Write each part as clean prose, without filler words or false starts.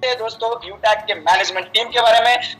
दोस्तों यूटैक के management team के बारे में।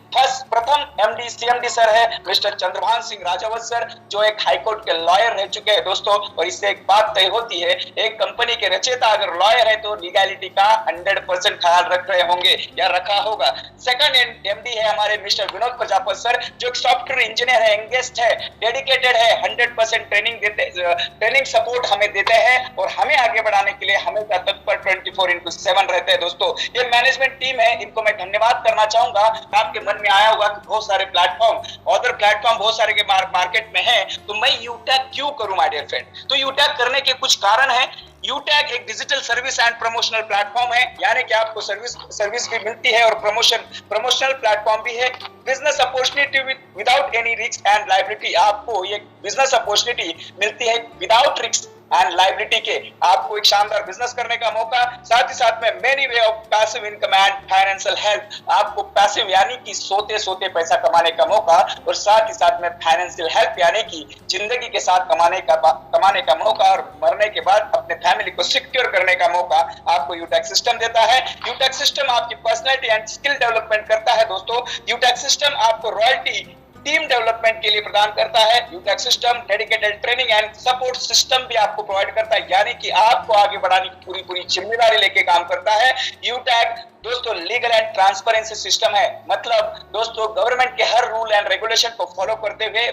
प्रथम एमडी सीएमडी सर है मिस्टर चंद्रभान सिंह राजावत सर, जो एक हाईकोर्ट के लॉयर रह चुके हैं दोस्तों। और इससे एक बात तय होती है, एक कंपनी के रचयिता अगर लॉयर है तो लीगैलिटी का 100% ख्याल रख रहे होंगे या रखा होगा। सेकंड एमडी है हमारे मिस्टर विनोद प्रजापत सर, जो एक सॉफ्टवेयर इंजीनियर है, एंगेज्ड है, डेडिकेटेड है, 100% ट्रेनिंग सपोर्ट हमें देते हैं और हमें आगे बढ़ाने के लिए हमेशा तत्पर 24/7 रहते हैं दोस्तों। ये मैनेजमेंट टीम है, इनको मैं धन्यवाद करना चाहूंगा। आपके मन में आया होगा कि बहुत सारे अदर प्लेटफॉर्म बहुत सारे के मार्केट में हैं, तो मैं यूटैक क्यों करूं माय डियर फ्रेंड। तो यूटैक करने के कुछ कारण हैं। यूटैक एक digital service and promotional platform है, यानी कि आपको सर्विस भी मिलती है और प्रमोशनल प्लेटफॉर्म भी है। Business opportunity without any risk and liability, आपको ये बिजनेस अपॉर्चुनिटी मिलती है विदाउट रिस्क एंड लायबिलिटी के। आपको एक शानदार बिजनेस करने का मौका, साथ ही साथ में many way of passive income and financial help, आपको पैसिव यानी कि सोते सोते पैसा कमाने का मौका, और साथ ही साथ में फाइनेंशियल हेल्प यानी कि जिंदगी के साथ कमाने का मौका और मरने के बाद अपने फैमिली को सिक्योर करने का मौका आपको यूटैक सिस्टम देता है। यूटैक सिस्टम आपकी पर्सनैलिटी एंड स्किल डेवलपमेंट करता है दोस्तों। यूटैक सिस्टम आपको रॉयल्टी टीम डेवलपमेंट के लिए प्रदान करता है। Utech system dedicated training and support system भी आपको प्रोवाइड करता है, यानी कि आपको आगे बढ़ाने की पूरी जिम्मेदारी लेके काम करता है। यूटैक दोस्तों लीगल एंड ट्रांसपेरेंसी सिस्टम है, मतलब दोस्तों गवर्नमेंट के हर रूल एंड रेगुलेशन को फॉलो करते हुए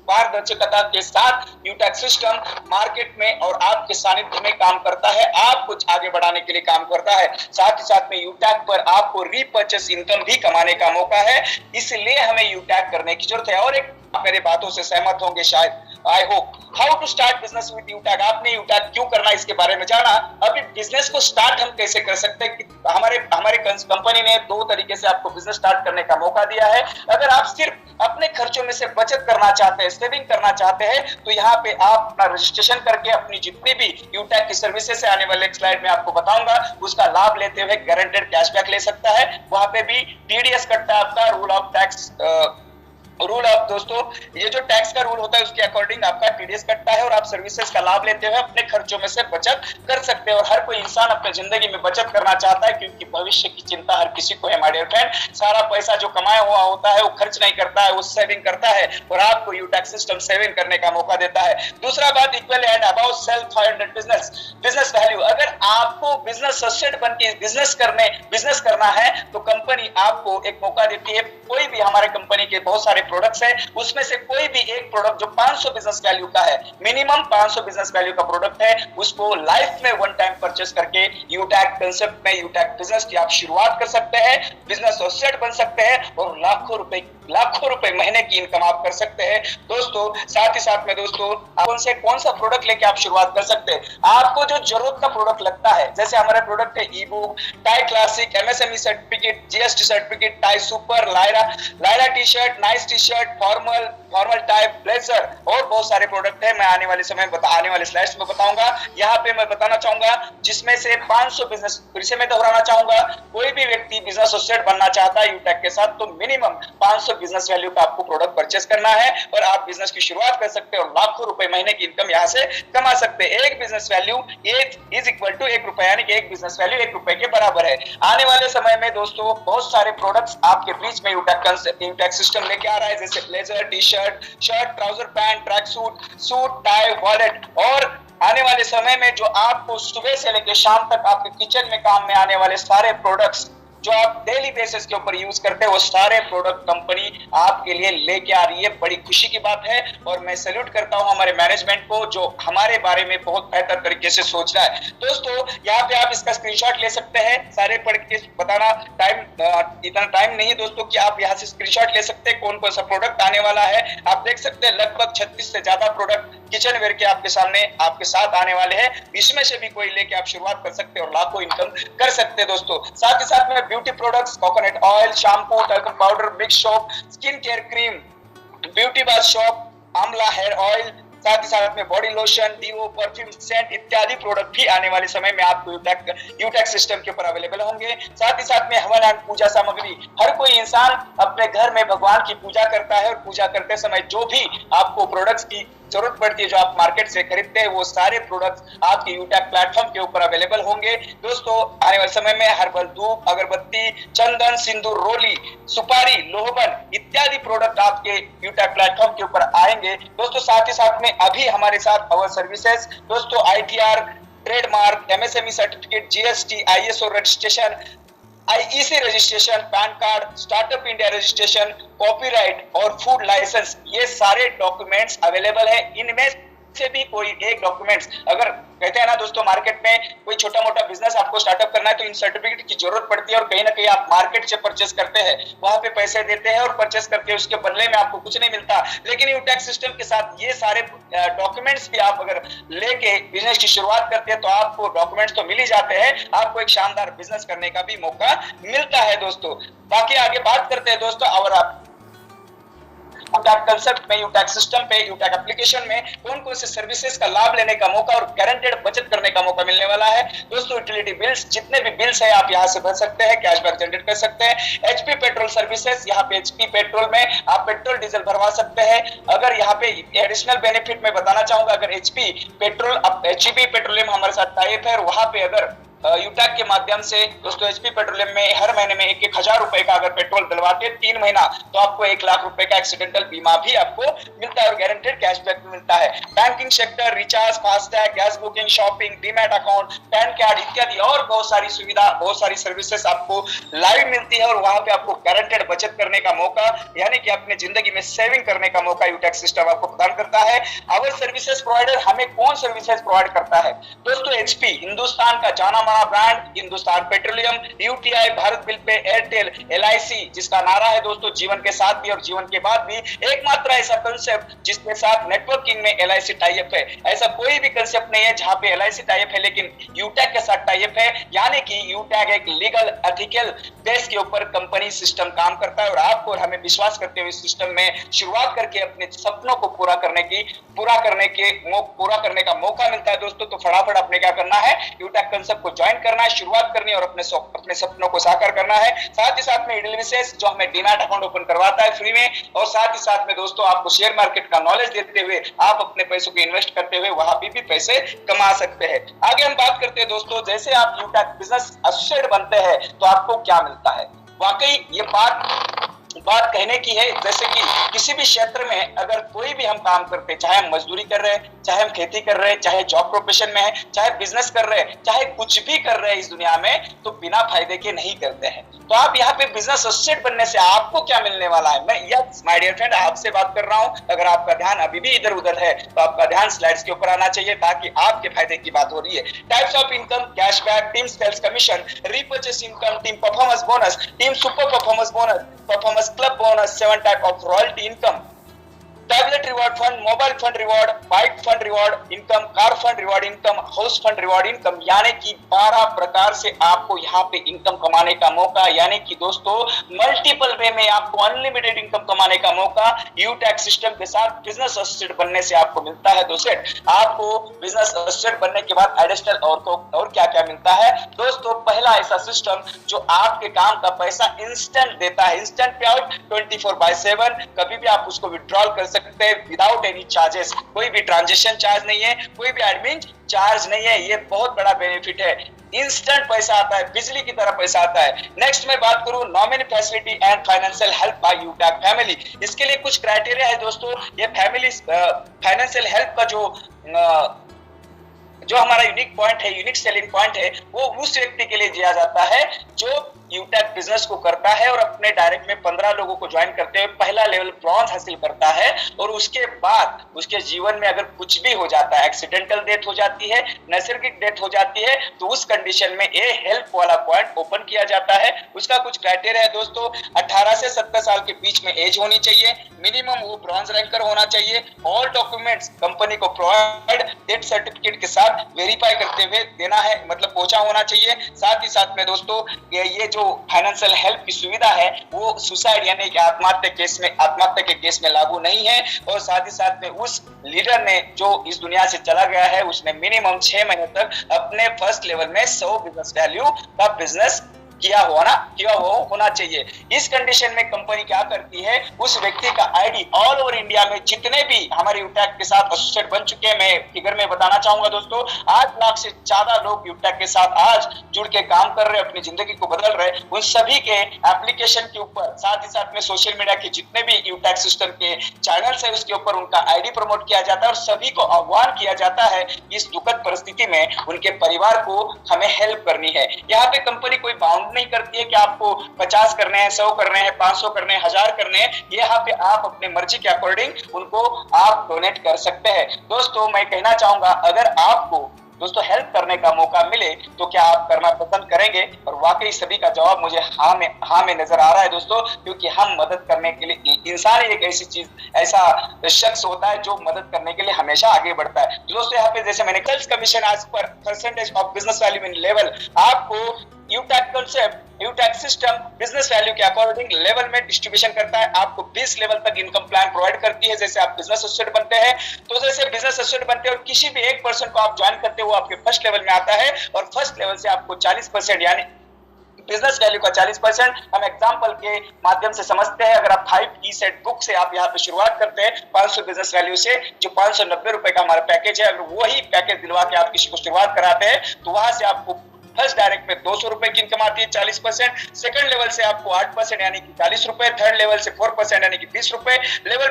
पारदर्शिता के साथ यूटैक सिस्टम मार्केट में और आपके सानिध्य में काम करता है, आपको आगे बढ़ाने के लिए काम करता है। साथ ही साथ में यूटैक पर आपको रीपर्चेस इनकम भी कमाने का मौका है, इसलिए हमें यूटैक करने की जरूरत है। और एक मेरे बातों से सहमत होंगे शायद, I hope. How to start business with Utech, आपने यूटैक क्यों करना इसके बारे में जाना। अभी बिजनेस को स्टार्ट हम कैसे कर सकते हैं, हमारे कंपनी ने 2 तरीके से आपको बिजनेस स्टार्ट करने का मौका दिया है। अगर आप सिर्फ अपने खर्चों में से बचत करना चाहते हैं, सेविंग करना चाहते हैं, तो यहाँ पे आप अपना रजिस्ट्रेशन करके अपनी जितनी भी यूटैक की सर्विसेज है, आने वाले स्लाइड में आपको बताऊंगा, उसका लाभ लेते हुए गारंटेड कैशबैक ले सकता है। वहां पे भी टीडीएस कटता है आपका, दोस्तों ये जो टैक्स का रूल होता है उसके अकॉर्डिंग आपका टीडीएस कटता है और आप सर्विसेज का लाभ लेते हुए अपने खर्चों में से बचत कर सकते हैं। और हर कोई इंसान अपने जिंदगी में बचत करना चाहता है, क्योंकि भविष्य की चिंता हर किसी को है माय डियर फ्रेंड। सारा पैसा जो कमाया हुआ होता है वो खर्च नहीं करता है, वो सेविंग करता है, और आपको यूटैक सिस्टम सेविंग करने का मौका देता है। दूसरा बात, equal and about self फाइंडेड business value. अगर आपको बिजनेस एसेट बन के बिजनेस करना है तो कंपनी आपको एक मौका देती है। कोई भी हमारे कंपनी के बहुत सारे प्रोडक्ट्स हैं, उसमें से कोई भी एक प्रोडक्ट जो 500 बिजनेस वैल्यू का है, मिनिमम 500 बिजनेस वैल्यू का प्रोडक्ट है, उसको लाइफ में वन टाइम परचेस करके यूटैक कंसेप्ट में यूटैक बिजनेस की आप शुरुआत कर सकते हैं, बिजनेस एसेट बन सकते हैं और लाखों रुपए महीने की इनकम आप कर सकते हैं दोस्तों। साथ ही साथ में दोस्तों कौन सा प्रोडक्ट लेके आप शुरुआत कर सकते हैं। आपको जो जरूरत का प्रोडक्ट लगता है, जैसे हमारा प्रोडक्ट है ई book, tie classic, MSME certificate, GST certificate, tie super, Lyra T shirt, nice T shirt, formal type, blazer और बहुत सारे प्रोडक्ट है। मैं आने वाले स्लाइड्स में बताऊंगा। यहाँ पे मैं बताना चाहूंगा जिसमें से 500 बिजनेस, फिर से मैं दोहराना चाहूंगा, कोई भी व्यक्ति बिजनेस एसेट बनना चाहता है यूटैक के साथ, तो मिनिमम 500 बिजनेस वैल्यू का आपको प्रोडक्ट परचेस करना है और आप बिजनेस की शुरुआत कर सकते हैं और लाखों रुपए महीने की इनकम यहाँ से कमा सकते हैं। एक business value is equal to 1 रुपया, यानी कि एक बिजनेस वैल्यू 1 रुपए के बराबर है। आने वाले समय में दोस्तों बहुत सारे प्रोडक्ट्स आपके बीच में यूटैक सिस्टम लेके आ रहा है, जैसे blazer, T shirt, trouser, pant, track suit, tie, wallet, और आने वाले समय में जो आपको सुबह से लेकर शाम तक आपके किचन में काम में आने वाले सारे प्रोडक्ट्स जो आप डेली बेसिस के ऊपर यूज करते हैं, वो सारे प्रोडक्ट कंपनी आपके लिए लेके आ रही है। बड़ी खुशी की बात है और मैं सैल्यूट करता हूं हमारे मैनेजमेंट को जो हमारे बारे में बहुत बेहतर तरीके से सोच रहा है। दोस्तों यहाँ पे आप इसका स्क्रीनशॉट ले सकते हैं, सारे पढ़ के बताना इतना टाइम नहीं दोस्तों कि आप यहाँ से स्क्रीनशॉट ले सकते हैं कौन कौन सा प्रोडक्ट आने वाला है। आप देख सकते हैं लगभग 36 से ज्यादा प्रोडक्ट किचन वेयर के आपके सामने आपके साथ आने वाले हैं। इसमें से भी कोई लेके आप शुरुआत कर सकते हैं और लाखों इनकम कर सकते हैं दोस्तों। साथ ही साथ में beauty products, coconut oil, shampoo, talcum powder, mix soap, skin care cream, beauty bath soap, आंवला हेयर ऑयल, साथ ही साथ में body lotion, deo, perfume, scent इत्यादि प्रोडक्ट भी आने वाले समय में आपको यूटैक सिस्टम के ऊपर अवेलेबल होंगे। साथ ही साथ में हवन एंड पूजा सामग्री, हर कोई इंसान अपने घर में भगवान की पूजा करता है और पूजा करते समय जो भी आपको प्रोडक्ट्स की जरूरत पड़ती है, जो आप मार्केट से खरीदते हैं, वो सारे प्रोडक्ट्स आपके यूटैक प्लेटफॉर्म के ऊपर अवेलेबल होंगे। दोस्तों आने वाले समय में हर्बल धूप, अगरबत्ती, चंदन, सिंदूर, रोली, सुपारी, लोहबन इत्यादि प्रोडक्ट आपके यूटैक प्लेटफॉर्म के ऊपर आएंगे। दोस्तों साथ ही साथ में अभी हमारे साथ अवर सर्विसेज दोस्तों ITR, trademark, MSME certificate, GST, ISO registration, IEC registration, pan card, startup India registration, copyright और फूड लाइसेंस, ये सारे डॉक्यूमेंट्स अवेलेबल है। इनमें से भी कोई एक डॉक्यूमेंट्स, अगर कहते हैं ना दोस्तों मार्केट में कोई छोटा मोटा बिजनेस आपको स्टार्टअप करना है तो इन सर्टिफिकेट की जरूरत पड़ती है, और कहीं ना कहीं आप मार्केट से परचेस करते हैं, वहां पे पैसे देते हैं और परचेस करके उसके बदले में आपको कुछ नहीं मिलता। लेकिन यूटैक सिस्टम के साथ ये सारे डॉक्यूमेंट्स भी आप अगर लेके बिजनेस की शुरुआत करते हैं तो आपको डॉक्यूमेंट्स तो मिल ही जाते हैं, आपको एक शानदार बिजनेस करने का भी मौका मिलता है दोस्तों। बाकी आगे बात करते हैं दोस्तों, और आप यूटैक कंसेप्ट में, यूटैक सिस्टम पे, यूटैक एप्लीकेशन में कौन कौन से सर्विसेज का लाभ लेने का मौका और गारंटेड बचत करने का मौका मिलने वाला है। दोस्तों यूटिलिटी बिल्स, जितने भी बिल्स है आप यहां से भर सकते हैं, कैशबैक जनरेट कर सकते हैं। एचपी पेट्रोल सर्विसेज, यहाँ पे एचपी पेट्रोल में आप पेट्रोल डीजल भरवा सकते हैं। अगर यहाँ पे एडिशनल बेनिफिट में बताना चाहूंगा, अगर एचपी पेट्रोलियम हमारे साथ टाइप है, वहां पे अगर यूटैक के माध्यम से दोस्तों एचपी पेट्रोलियम में हर महीने में 1,000 रुपए का अगर पेट्रोल डलवाते 3 महीना तो आपको 1,00,000 रुपए का एक्सीडेंटल बीमा भी आपको मिलता है और गारंटेड कैशबैक भी मिलता है। Banking sector, recharge, FASTag, gas booking, shopping, demat account, pan card इत्यादि और बहुत सारी सुविधा, बहुत सारी सर्विसेज आपको लाइव मिलती है और वहां पे आपको गारंटेड बचत करने का मौका, यानी कि अपने जिंदगी में सेविंग करने का मौका यूटैक सिस्टम आपको प्रदान करता है। अवर सर्विसेज प्रोवाइडर हमें कौन सर्विसेज प्रोवाइड करता है? दोस्तों एचपी, हिंदुस्तान का जाना माना brand, Hindustan petroleum, UTI, Bharat bill pay, Airtel, LIC, जिसका नारा है दोस्तों जीवन के साथ भी और जीवन के बाद भी, एकमात्र ऐसा कंसेप्ट जिसके साथ नेटवर्किंग में LIC टाइप है। ऐसा कोई भी कंसेप्ट नहीं है जहां पे LIC टाइप है लेकिन यूटैक के साथ टाइप है, यानी कि यूटैक एक लीगल एथिकल बेस के ऊपर कंपनी सिस्टम काम करता है और आपको और हमें विश्वास करते हुए सिस्टम में शुरुआत करके अपने सपनों को पूरा करने का मौका मिलता है दोस्तों। तो फटाफट आपने क्या करना है, यूटैक कंसेप्ट को ज्वाइन करना है, शुरुआत करनी है और अपने सपनों को साकार करना है। साथ ही साथ में ईडल विशेष जो हमें डीमैट अकाउंट ओपन करवाता है फ्री में, और साथ ही साथ में दोस्तों आपको शेयर मार्केट का नॉलेज देते हुए आप अपने पैसों को इन्वेस्ट करते हुए वहां भी पैसे कमा सकते हैं। आगे हम बात करते हैं दोस्तों, जैसे आप यूटैक बिजनेस एसोसिएट बनते हैं तो आपको क्या मिलता है। वाकई ये बात कहने की है, जैसे कि किसी भी क्षेत्र में अगर कोई भी हम काम करते हैं, चाहे हम मजदूरी कर रहे हैं, चाहे हम खेती कर रहे हैं, चाहे जॉब प्रोफेशन में है, चाहे बिजनेस कर रहे हैं, चाहे कुछ भी कर रहे हैं इस दुनिया में, तो बिना फायदे के नहीं करते हैं। तो आप यहाँ पे बिजनेस एसोसिएट बनने से आपको क्या मिलने वाला है, मैं यस माय डियर फ्रेंड आपसे बात कर रहा हूँ। अगर आपका ध्यान अभी भी इधर उधर है तो आपका ध्यान स्लाइड्स के ऊपर आना चाहिए, ताकि आपके फायदे की बात हो रही है। Types of income, cashback, team sales commission, repurchase income, team performance bonus, team super performance bonus, performance club bonus, 7 type of royalty income, tablet reward fund, mobile fund reward, bike fund reward income, car fund reward income, house fund reward income, यानी कि 12 प्रकार से आपको यहाँ पे income कमाने का मौका, यानी कि दोस्तों मल्टीपल वे में आपको अनलिमिटेड इनकम कमाने का मौका यूटैक सिस्टम के साथ बिजनेस एसोसिएट बनने से आपको मिलता है। दोस्तों आपको बिजनेस एसोसिएट बनने के बाद एडिशनल और क्या क्या मिलता है दोस्तों, पहला ऐसा सिस्टम जो आपके काम का पैसा इंस्टेंट देता है, इंस्टेंट पे आउट 24/7, कभी भी आप उसको विड्रॉल कर सकते हैं विदाउट एनी चार्जेस, कोई भी ट्रांजैक्शन चार्ज नहीं है, कोई भी एडमिन चार्ज नहीं है। ये बहुत बड़ा बेनिफिट है, इंस्टेंट पैसा आता है, बिजली की तरह पैसा आता है। नेक्स्ट मैं बात करूं nominee facility and financial help by Utech family, इसके लिए कुछ क्राइटेरिया है दोस्तों। ये फैमिली फाइनेंशियल हेल्प का जो हमारा यूनिक पॉइंट है, यूनिक सेलिंग पॉइंट है, वो उस व्यक्ति के लिए दिया जाता है जो यूटैक बिजनेस को करता है और अपने डायरेक्ट में 15 लोगों को ज्वाइन करते हुए पहला लेवल ब्रॉन्ज हासिल करता है, और उसके बाद उसके जीवन में अगर कुछ भी हो जाता है, एक्सीडेंटल डेथ हो जाती है, नैसर्गिक डेथ हो जाती है, तो उस कंडीशन में ये हेल्प वाला पॉइंट ओपन किया जाता है। उसका कुछ क्राइटेरिया है दोस्तों, 18 से 70 साल के बीच में एज होनी चाहिए, मिनिमम वो ब्रॉन्ज रैंकर होना चाहिए, ऑल डॉक्यूमेंट्स कंपनी को प्रोवाइड डेथ सर्टिफिकेट के साथ वेरीफाई करते हुए देना है, मतलब पहुंचा होना चाहिए। साथ ही साथ में दोस्तों ये जो फाइनेंशियल हेल्प की सुविधा है वो सुसाइड यानी कि आत्महत्या के केस में लागू नहीं है, और साथ ही साथ में उस लीडर ने जो इस दुनिया से चला गया है उसने मिनिमम 6 महीने तक अपने फर्स्ट लेवल में 100 बिजनेस वैल्यू का बिजनेस किया हुआ होना चाहिए। इस कंडीशन में कंपनी क्या करती है, उस व्यक्ति का आईडी ऑल ओवर इंडिया में जितने भी हमारे यूटैक के साथ एसोसिएट बन चुके हैं, मैं फिगर में बताना चाहूंगा दोस्तों, 8 लाख से ज्यादा लोग यूटैक के साथ आज जुड़ के काम कर रहे हैं, अपनी जिंदगी को बदल रहे हैं। उन सभी के एप्लीकेशन के ऊपर साथ ही साथ में सोशल मीडिया के जितने भी यूटैक सिस्टम के चैनल्स है उसके ऊपर उनका आईडी प्रमोट किया जाता है और सभी को आह्वान किया जाता है इस दुखद परिस्थिति में उनके परिवार को हमें हेल्प करनी है। यहाँ पे कंपनी कोई बाउंड नहीं करती है कि आपको 50 करने हैं, 100 करने हैं, 500 करने हैं, 1000 करने हैं। यहाँ पे आप अपने मर्जी के अकॉर्डिंग उनको आप डोनेट कर सकते हैं। दोस्तों मैं कहना चाहूंगा, अगर आपको दोस्तों हेल्प करने का मौका मिले तो क्या आप करना पसंद करेंगे? और वाकई सभी का जवाब मुझे हाँ में नजर आ रहा है दोस्तों, क्योंकि हम मदद करने के लिए, इंसान एक ऐसी चीज, ऐसा शख्स होता है जो मदद करने के लिए हमेशा आगे बढ़ता है। दोस्तों यहाँ पे जैसे मैंने सेल्स कमीशन आज पर percentage of business value in level, आपको यूटैक कंसेप्ट, यूटैक सिस्टम बिजनेस वैल्यू के अकॉर्डिंग लेवल में डिस्ट्रीब्यूशन करता है। आपको 20 लेवल तक इनकम प्लान प्रोवाइड करती है। जैसे आप बिजनेस एसोसिएट बनते हैं, तो जैसे बिजनेस एसोसिएट बनते हैं और किसी भी एक पर्सन को आप ज्वाइन करते हो, वो आपके फर्स्ट लेवल में आता है और फर्स्ट लेवल से आपको 40% यानी बिजनेस वैल्यू का 40% हम एग्जांपल के माध्यम से समझते हैं। अगर आप 5 सेट बुक से आप यहाँ पे शुरुआत करते हैं 500 बिजनेस वैल्यू से, जो 590 रुपए का हमारा पैकेज है, अगर वही पैकेज दिलवा के आप किसी को शुरुआत कराते हैं तो वहां से आपको फर्स्ट डायरेक्ट में 200 रुपए की इनकम आती है 40%, सेकंड लेवल से आपको 8% यानी कि 40 रुपए, थर्ड लेवल से 4% यानी कि 20 रुपए, लेवल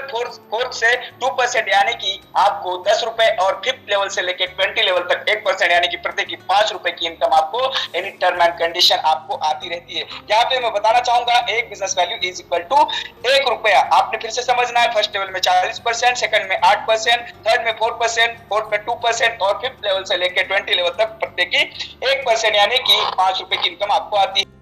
फोर्थ से 2% यानी कि आपको 10 रुपए, और फिफ्थ लेवल से लेके 20 लेवल तक 1% यानी कि प्रत्येक की 5 रुपए की इनकम आपको एनी टर्म एंड कंडीशन आपको आती रहती है। यहाँ पे मैं बताना चाहूंगा, एक business value is equal to 1 रुपया। आपने फिर से समझना है, फर्स्ट लेवल में 40%, सेकंड में 8%, थर्ड में 4%, फोर्थ में 2% और फिफ्थ लेवल से लेके 20 लेवल तक प्रत्येक की 1% यानी कि 5 रुपए की इनकम आपको आती है।